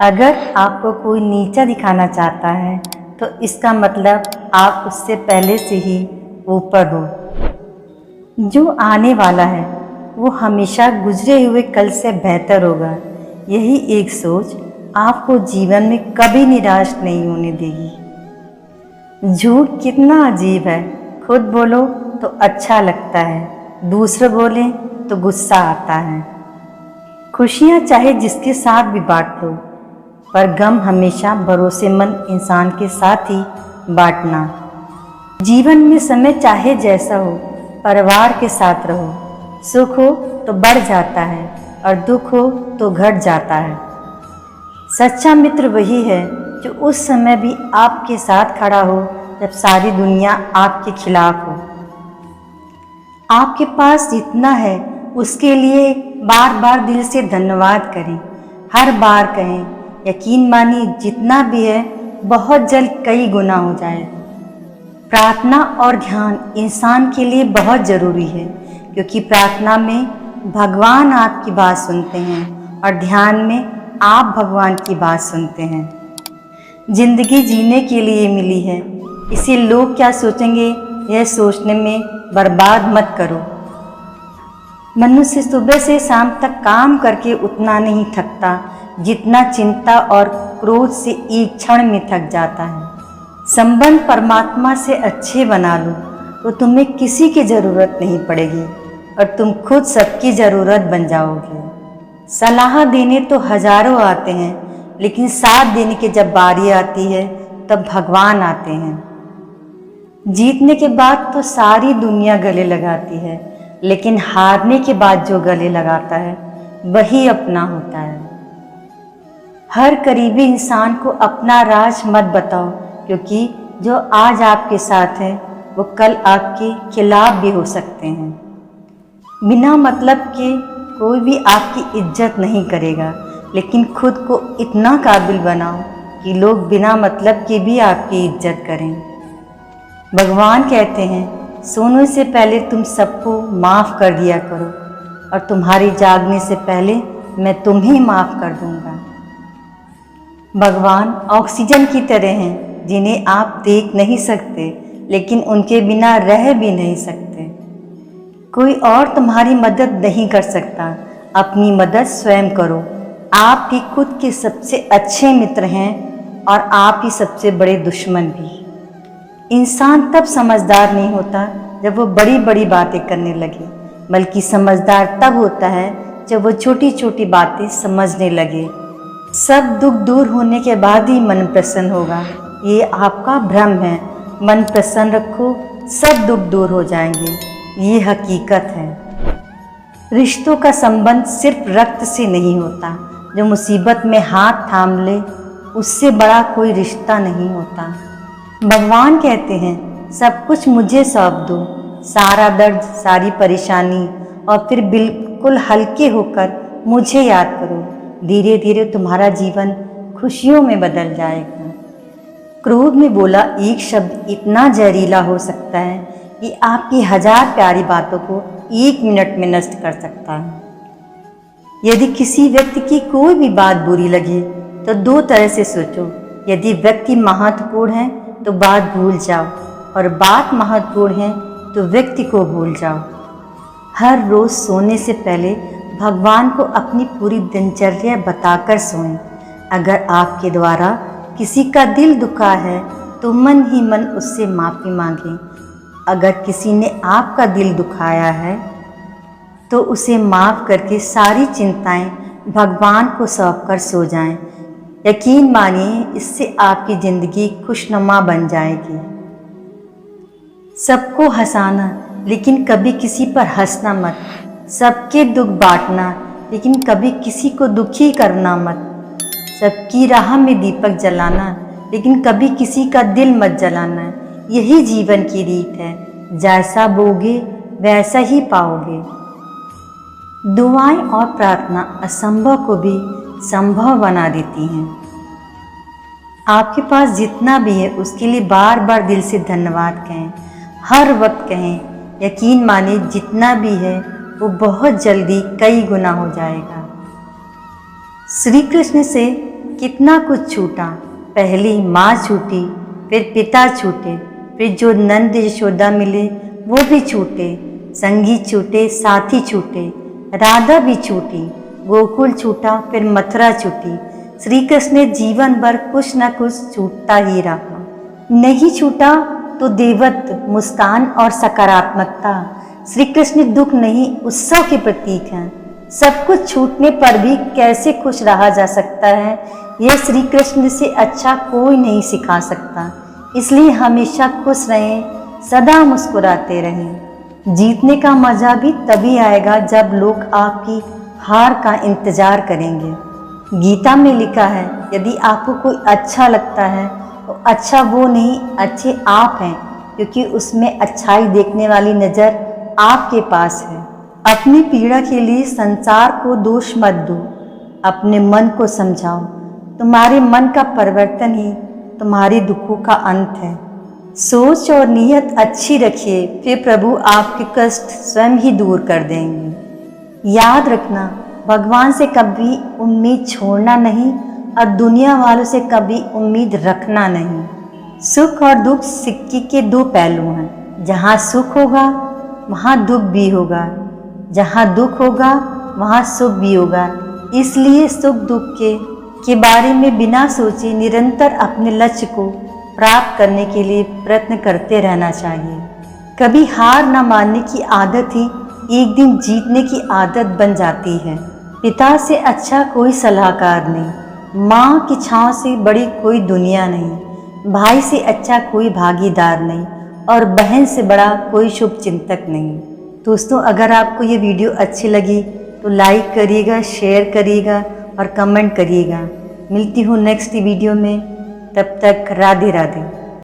अगर आपको कोई नीचा दिखाना चाहता है तो इसका मतलब आप उससे पहले से ही ऊपर हो। जो आने वाला है वो हमेशा गुजरे हुए कल से बेहतर होगा। यही एक सोच आपको जीवन में कभी निराश नहीं होने देगी। झूठ कितना अजीब है, खुद बोलो तो अच्छा लगता है, दूसरे बोले तो गुस्सा आता है। खुशियाँ चाहे जिसके साथ भी बांट लो, पर गम हमेशा भरोसेमंद इंसान के साथ ही बांटना। जीवन में समय चाहे जैसा हो, परिवार के साथ रहो। सुख हो तो बढ़ जाता है और दुख हो तो घट जाता है। सच्चा मित्र वही है जो उस समय भी आपके साथ खड़ा हो जब सारी दुनिया आपके खिलाफ हो। आपके पास जितना है उसके लिए बार बार दिल से धन्यवाद करें। हर बार कहें, यकीन मानिए जितना भी है बहुत जल्द कई गुना हो जाए। प्रार्थना और ध्यान इंसान के लिए बहुत ज़रूरी है, क्योंकि प्रार्थना में भगवान आपकी बात सुनते हैं और ध्यान में आप भगवान की बात सुनते हैं। जिंदगी जीने के लिए मिली है, इसे लोग क्या सोचेंगे यह सोचने में बर्बाद मत करो। मनुष्य सुबह से शाम तक काम करके उतना नहीं थकता जितना चिंता और क्रोध से एक क्षण में थक जाता है। संबंध परमात्मा से अच्छे बना लो तो तुम्हें किसी की ज़रूरत नहीं पड़ेगी और तुम खुद सबकी ज़रूरत बन जाओगे। सलाह देने तो हजारों आते हैं, लेकिन साथ देने की जब बारी आती है तब भगवान आते हैं। जीतने के बाद तो सारी दुनिया गले लगाती है, लेकिन हारने के बाद जो गले लगाता है वही अपना होता है। हर करीबी इंसान को अपना राज मत बताओ, क्योंकि जो आज आपके साथ है वो कल आपके खिलाफ भी हो सकते हैं। बिना मतलब के कोई भी आपकी इज्जत नहीं करेगा, लेकिन खुद को इतना काबिल बनाओ कि लोग बिना मतलब के भी आपकी इज्जत करें। भगवान कहते हैं, सोने से पहले तुम सबको माफ़ कर दिया करो और तुम्हारे जागने से पहले मैं तुम्हें माफ़ कर दूंगा। भगवान ऑक्सीजन की तरह हैं, जिन्हें आप देख नहीं सकते, लेकिन उनके बिना रह भी नहीं सकते। कोई और तुम्हारी मदद नहीं कर सकता, अपनी मदद स्वयं करो। आप ही खुद के सबसे अच्छे मित्र हैं और आप ही सबसे बड़े दुश्मन भी। इंसान तब समझदार नहीं होता जब वो बड़ी बड़ी बातें करने लगे, बल्कि समझदार तब होता है जब वो छोटी छोटी बातें समझने लगे। सब दुख दूर होने के बाद ही मन प्रसन्न होगा, ये आपका भ्रम है। मन प्रसन्न रखो, सब दुख दूर हो जाएंगे, ये हकीकत है। रिश्तों का संबंध सिर्फ रक्त से नहीं होता। जो मुसीबत में हाथ थाम ले उससे बड़ा कोई रिश्ता नहीं होता। भगवान कहते हैं, सब कुछ मुझे सौंप दो, सारा दर्द सारी परेशानी, और फिर बिल्कुल हल्के होकर मुझे याद करो। धीरे धीरे तुम्हारा जीवन खुशियों में बदल जाएगा। क्रोध में बोला एक शब्द इतना जहरीला हो सकता है कि आपकी 1000 प्यारी बातों को 1 मिनट में नष्ट कर सकता है। यदि किसी व्यक्ति की कोई भी बात बुरी लगे तो 2 तरह से सोचो। यदि व्यक्ति महत्वपूर्ण है तो बात भूल जाओ, और बात महत्वपूर्ण है तो व्यक्ति को भूल जाओ। हर रोज़ सोने से पहले भगवान को अपनी पूरी दिनचर्या बताकर सोएं। अगर आपके द्वारा किसी का दिल दुखा है तो मन ही मन उससे माफ़ी मांगें। अगर किसी ने आपका दिल दुखाया है तो उसे माफ़ करके सारी चिंताएं भगवान को सौंप कर सो जाएं। यकीन मानिए, इससे आपकी ज़िंदगी खुशनुमा बन जाएगी। सबको हंसाना, लेकिन कभी किसी पर हंसना मत। सबके दुख बांटना, लेकिन कभी किसी को दुखी करना मत। सबकी राह में दीपक जलाना, लेकिन कभी किसी का दिल मत जलाना। यही जीवन की रीत है, जैसा बोगे वैसा ही पाओगे। दुआएं और प्रार्थना असंभव को भी संभव बना देती हैं। आपके पास जितना भी है उसके लिए बार बार दिल से धन्यवाद कहें, हर वक्त कहें। यकीन मानिए, जितना भी है वो बहुत जल्दी कई गुना हो जाएगा। श्री कृष्ण से कितना कुछ छूटा। पहली माँ छूटी, फिर पिता छूटे, फिर जो नंद यशोदा मिले वो भी छूटे, संगी छूटे, साथी छूटे, राधा भी छूटी, गोकुल छूटा, फिर मथुरा छूटी। श्री कृष्ण ने जीवन भर कुछ न कुछ छूटता ही रहा। नहीं छूटा तो देवत्व, मुस्कान और सकारात्मकता। श्री कृष्ण दुख नहीं, उत्सव के प्रतीक हैं। सब कुछ छूटने पर भी कैसे खुश रहा जा सकता है, यह श्री कृष्ण से अच्छा कोई नहीं सिखा सकता। इसलिए हमेशा खुश रहें, सदा मुस्कुराते रहें। जीतने का मजा भी तभी आएगा जब लोग आपकी हार का इंतजार करेंगे। गीता में लिखा है, यदि आपको कोई अच्छा लगता है तो अच्छा वो नहीं, अच्छे आप हैं, क्योंकि उसमें अच्छाई देखने वाली नज़र आपके पास है। अपनी पीड़ा के लिए संसार को दोष मत दो, अपने मन को समझाओ। तुम्हारे मन का परिवर्तन ही तुम्हारे दुखों का अंत है। सोच और नीयत अच्छी रखिए, फिर प्रभु आपके कष्ट स्वयं ही दूर कर देंगे। याद रखना, भगवान से कभी उम्मीद छोड़ना नहीं और दुनिया वालों से कभी उम्मीद रखना नहीं। सुख और दुख सिक्के के दो पहलू हैं। जहाँ सुख होगा वहाँ दुख भी होगा, जहाँ दुख होगा वहाँ सुख भी होगा। इसलिए सुख दुख के बारे में बिना सोचे निरंतर अपने लक्ष्य को प्राप्त करने के लिए प्रयत्न करते रहना चाहिए। कभी हार न मानने की आदत ही एक दिन जीतने की आदत बन जाती है। पिता से अच्छा कोई सलाहकार नहीं, माँ की छाँव से बड़ी कोई दुनिया नहीं, भाई से अच्छा कोई भागीदार नहीं और बहन से बड़ा कोई शुभ चिंतक नहीं। दोस्तों, अगर आपको ये वीडियो अच्छी लगी तो लाइक करिएगा, शेयर करिएगा और कमेंट करिएगा। मिलती हूँ नेक्स्ट वीडियो में, तब तक राधे राधे।